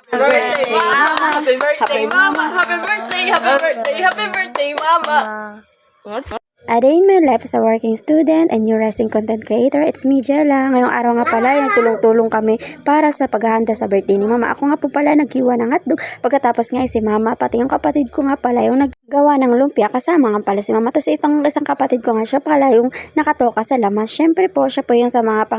birthday, Mama! Happy birthday, Mama! Happy birthday! Happy birthday! Happy birthday, Mama! A day in my life as a working student and new rising content creator, it's me, Jella. Ngayong araw nga pala, yung tulong-tulong kami para sa paghahanda sa birthday ni Mama. Ako nga po pala naghiwa ng hotdog. Pagkatapos nga si Mama, pati yung kapatid ko nga pala yung naggawa ng lumpia. Kasama nga pala si Mama. Tapos itong isang kapatid ko nga siya pala yung nakatoka sa lamas. Syempre po, siya po yung sa mga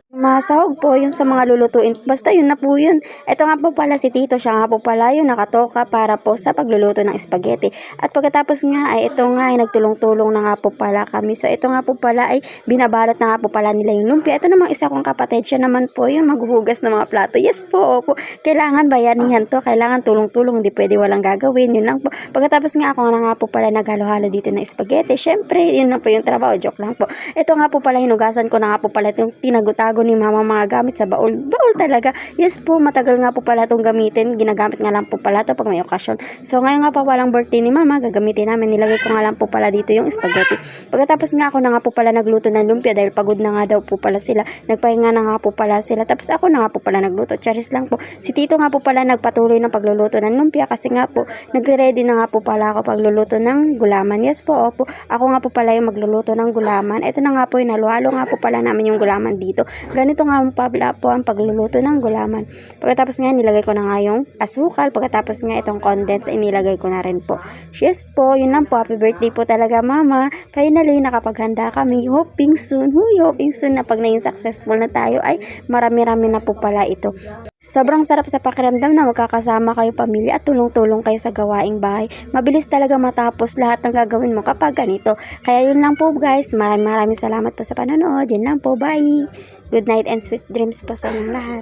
masahog po, yun sa mga lulutuin. Basta yun na po yun. Ito nga po pala si Tito, siya nga po pala yung nakatoka para po sa pagluluto ng spaghetti. At pagkatapos nga ay ito nga ay nagtulong-tulong na nga po pala kami. So ito nga po pala ay binabalot na nga po pala nila yung lumpia. Ito namang isa kong kapatid, siya naman po yung maghuhugas ng mga plato. Yes po, opo. Kailangan bayanihan to, kailangan tulong-tulong, hindi pwede walang gagawin. Yun lang po. Pagkatapos nga ako nga po pala naghalo-halo dito ng spaghetti. Syempre, yun na po yung trabaho, joke lang po. Ito nga po pala hinugasan ko na nga po pala itong tinagutago ni Mama mga gamit sa baul. Baul talaga. Yes po, matagal nga po pala itong gamitin. Ginagamit nga lang po pala ito pag may okasyon. So ngayon nga pa walang birthday ni Mama, gagamitin namin. Nilagay ko nga lang po pala dito yung spaghetti. Pagkatapos nga ako na nga po pala nagluto ng lumpia dahil pagod na nga daw po pala sila. Nagpahinga na nga po pala sila. Tapos ako na nga po pala nagluto. Charis lang po. Si Tito nga po pala nagpatuloy ng pagluluto ng lumpia kasi nga po nagre-ready na nga po pala ako pagluluto ng gulaman. Yes po, opo. Ako nga po pala yung magluluto ng gulaman. Ito na nga po yung halo-halo nga po pala namin yung gulaman dito. Ganito nga pala po ang pagluluto ng gulaman. Pagkatapos nga nilagay ko na nga yung asukal. Pagkatapos nga itong condense inilagay ko na rin po. Yes po, yun lang po. Happy birthday po talaga Mama. Finally nakapaghanda kami. Hoping soon na pag naging successful na tayo ay marami-rami na po pala ito. Sobrang sarap sa pakiramdam na magkakasama kayo pamilya at tulong-tulong kayo sa gawaing bahay. Mabilis talaga matapos lahat ng gagawin mo kapag ganito. Kaya yun lang po guys. Maraming salamat po sa panonood. Yun lang po. Bye! Good night and sweet dreams po sa inyong lahat.